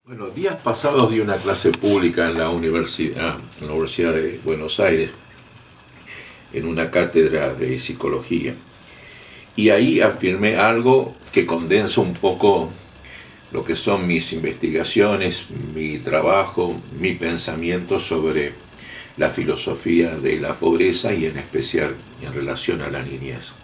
Bueno, días pasados di una clase pública en la Universidad de Buenos Aires, en una cátedra de psicología. Y ahí afirmé algo que condensa un poco lo que son mis investigaciones, mi trabajo, mi pensamiento sobre la filosofía de la pobreza y en especial en relación a la niñez.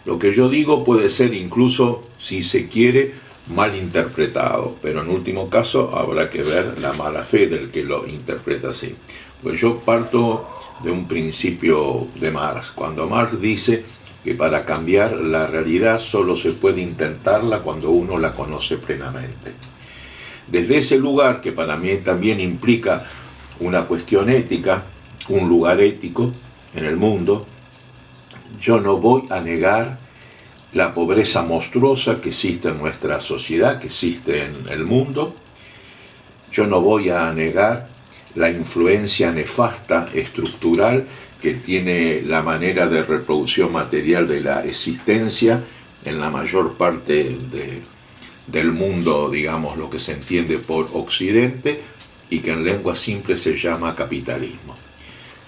Lo que yo digo puede ser incluso, si se quiere, mal interpretado, pero en último caso habrá que ver la mala fe del que lo interpreta así. Pues yo parto de un principio de Marx, cuando Marx dice que para cambiar la realidad solo se puede intentarla cuando uno la conoce plenamente. Desde ese lugar, que para mí también implica una cuestión ética, un lugar ético en el mundo, yo no voy a negar la pobreza monstruosa que existe en nuestra sociedad, que existe en el mundo. Yo no voy a negar la influencia nefasta, estructural, que tiene la manera de reproducción material de la existencia en la mayor parte del mundo, digamos, lo que se entiende por Occidente, y que en lengua simple se llama capitalismo.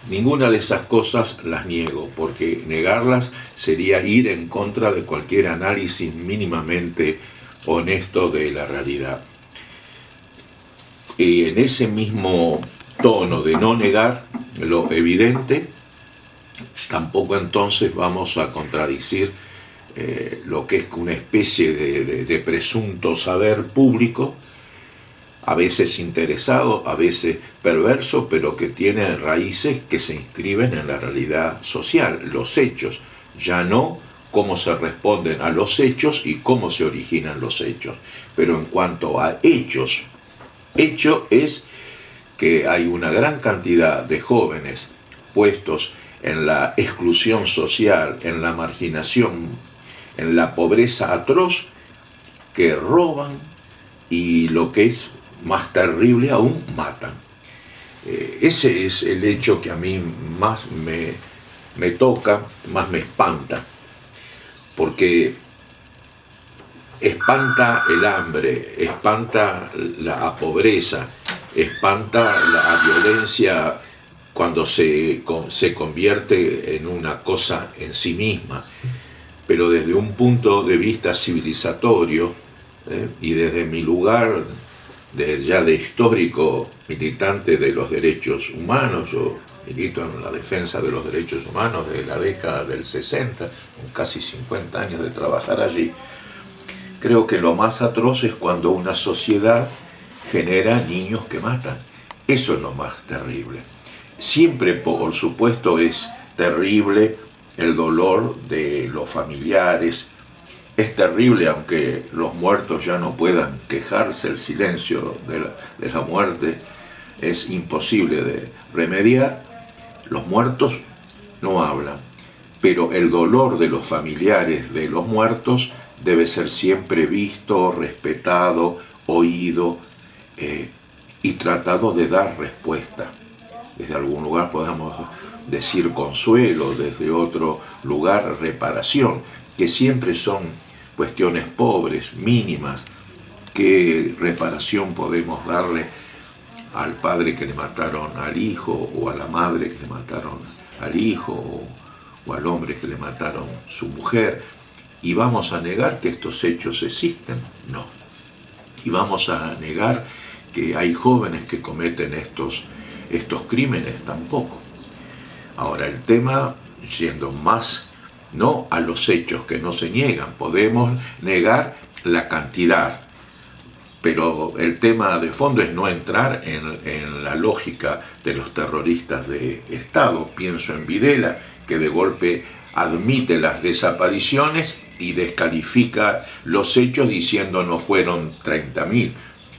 Ninguna de esas cosas las niego, porque negarlas sería ir en contra de cualquier análisis mínimamente honesto de la realidad. Y en ese mismo tono de no negar lo evidente, tampoco entonces vamos a contradecir lo que es una especie de presunto saber público, a veces interesado, a veces perverso, pero que tiene raíces que se inscriben en la realidad social, los hechos, ya no cómo se responden a los hechos y cómo se originan los hechos. Pero en cuanto a hechos, hecho es que hay una gran cantidad de jóvenes puestos en la exclusión social, en la marginación, en la pobreza atroz, que roban y lo que es más terrible aún, matan. Ese es el hecho que a mí más me toca, más me espanta, porque espanta el hambre, espanta la pobreza, espanta la violencia cuando se convierte en una cosa en sí misma, pero desde un punto de vista civilizatorio, y desde mi lugar ya de histórico militante de los derechos humanos. Yo milito en la defensa de los derechos humanos desde la década del 60, con casi 50 años de trabajar allí. Creo que lo más atroz es cuando una sociedad genera niños que matan. Eso es lo más terrible. Siempre, por supuesto, es terrible el dolor de los familiares. Es terrible, aunque los muertos ya no puedan quejarse, el silencio de la muerte es imposible de remediar. Los muertos no hablan, pero el dolor de los familiares de los muertos debe ser siempre visto, respetado, oído, y tratado de dar respuesta. Desde algún lugar podemos decir consuelo, desde otro lugar reparación, que siempre son cuestiones pobres, mínimas. ¿Qué reparación podemos darle al padre que le mataron al hijo, o a la madre que le mataron al hijo, o al hombre que le mataron su mujer? ¿Y vamos a negar que estos hechos existen? No. ¿Y vamos a negar que hay jóvenes que cometen estos crímenes? Tampoco. Ahora, el tema, yendo más no a los hechos que no se niegan, podemos negar la cantidad, pero el tema de fondo es no entrar en la lógica de los terroristas de Estado. Pienso en Videla, que de golpe admite las desapariciones y descalifica los hechos diciendo no fueron 30.000.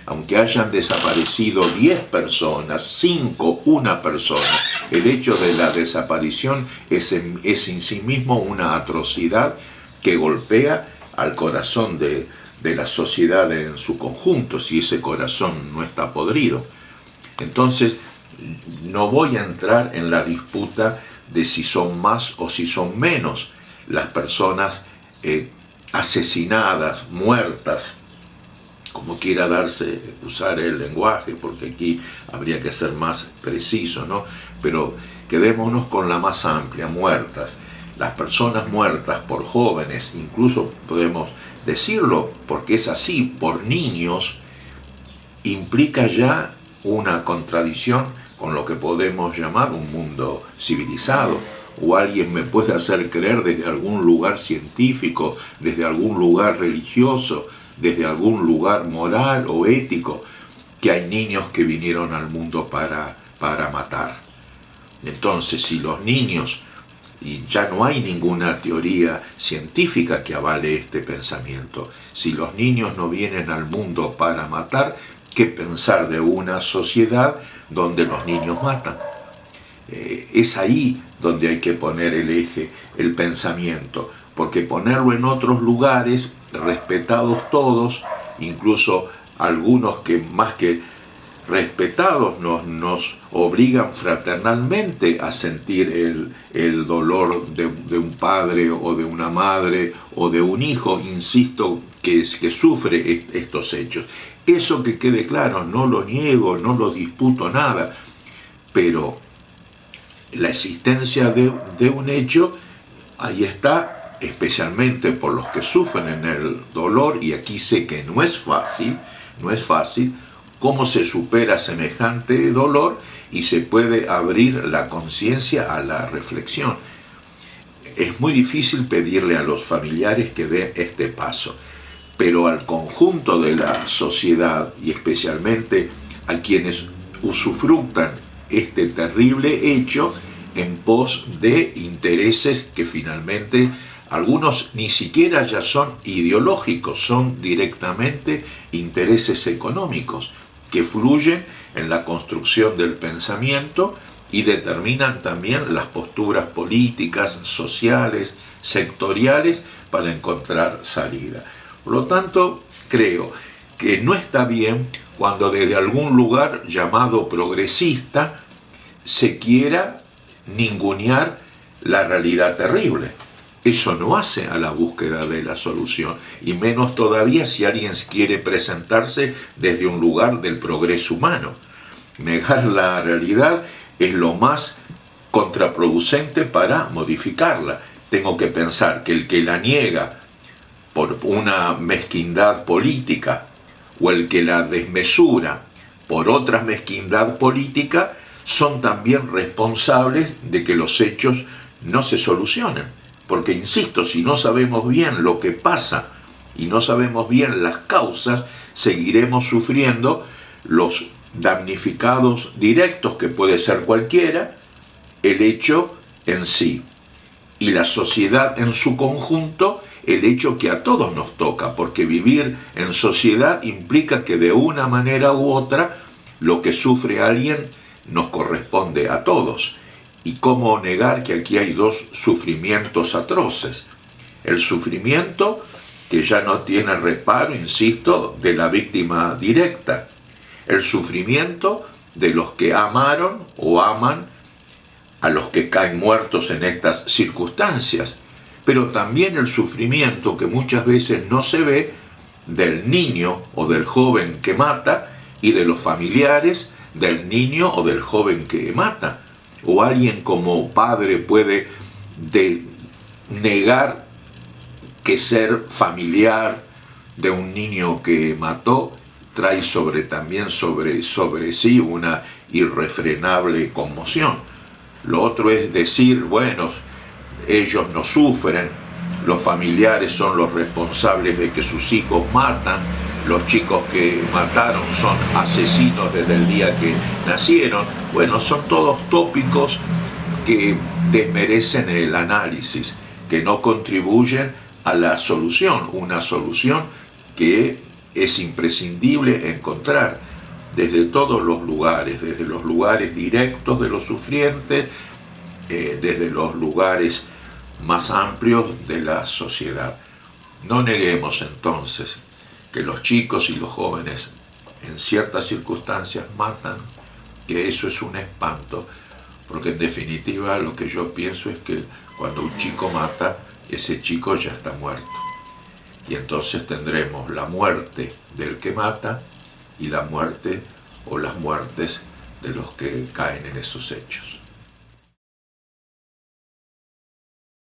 Aunque hayan desaparecido 10 personas, 5, una persona, el hecho de la desaparición es en sí mismo una atrocidad que golpea al corazón de la sociedad en su conjunto, si ese corazón no está podrido. Entonces, no voy a entrar en la disputa de si son más o si son menos las personas asesinadas, muertas, como quiera usar el lenguaje, porque aquí habría que ser más preciso, ¿no? Pero quedémonos con la más amplia, muertas. Las personas muertas por jóvenes, incluso podemos decirlo, porque es así, por niños, implica ya una contradicción con lo que podemos llamar un mundo civilizado. O alguien me puede hacer creer desde algún lugar científico, desde algún lugar religioso, desde algún lugar moral o ético, que hay niños que vinieron al mundo para matar. Entonces, si los niños, y ya no hay ninguna teoría científica que avale este pensamiento, si los niños no vienen al mundo para matar, ¿qué pensar de una sociedad donde los niños matan? Es ahí donde hay que poner el eje, el pensamiento, porque ponerlo en otros lugares, respetados todos, incluso algunos que más que respetados nos obligan fraternalmente a sentir el dolor de un padre o de una madre o de un hijo, insisto, que sufre estos hechos. Eso que quede claro, no lo niego, no lo disputo nada, pero la existencia de un hecho, ahí está, especialmente por los que sufren en el dolor, y aquí sé que no es fácil, cómo se supera semejante dolor y se puede abrir la conciencia a la reflexión. Es muy difícil pedirle a los familiares que den este paso, pero al conjunto de la sociedad y especialmente a quienes usufructan este terrible hecho en pos de intereses que finalmente algunos ni siquiera ya son ideológicos, son directamente intereses económicos que fluyen en la construcción del pensamiento y determinan también las posturas políticas, sociales, sectoriales para encontrar salida. Por lo tanto, creo que no está bien cuando desde algún lugar llamado progresista se quiera ningunear la realidad terrible. Eso no hace a la búsqueda de la solución, y menos todavía si alguien quiere presentarse desde un lugar del progreso humano. Negar la realidad es lo más contraproducente para modificarla. Tengo que pensar que el que la niega por una mezquindad política o el que la desmesura por otra mezquindad política son también responsables de que los hechos no se solucionen. Porque, insisto, si no sabemos bien lo que pasa y no sabemos bien las causas, seguiremos sufriendo los damnificados directos, que puede ser cualquiera, el hecho en sí, y la sociedad en su conjunto, el hecho que a todos nos toca, porque vivir en sociedad implica que de una manera u otra lo que sufre alguien nos corresponde a todos. Y cómo negar que aquí hay dos sufrimientos atroces. El sufrimiento que ya no tiene reparo, insisto, de la víctima directa. El sufrimiento de los que amaron o aman a los que caen muertos en estas circunstancias. Pero también el sufrimiento que muchas veces no se ve del niño o del joven que mata y de los familiares del niño o del joven que mata. O alguien como padre puede negar que ser familiar de un niño que mató trae también sobre sí una irrefrenable conmoción. Lo otro es decir, bueno, ellos no sufren, los familiares son los responsables de que sus hijos matan, los chicos que mataron son asesinos desde el día que nacieron. Bueno, son todos tópicos que desmerecen el análisis, que no contribuyen a la solución, una solución que es imprescindible encontrar desde todos los lugares, desde los lugares directos de los sufrientes, desde los lugares más amplios de la sociedad. No neguemos entonces que los chicos y los jóvenes en ciertas circunstancias matan, que eso es un espanto, porque en definitiva lo que yo pienso es que cuando un chico mata, ese chico ya está muerto. Y entonces tendremos la muerte del que mata y la muerte o las muertes de los que caen en esos hechos.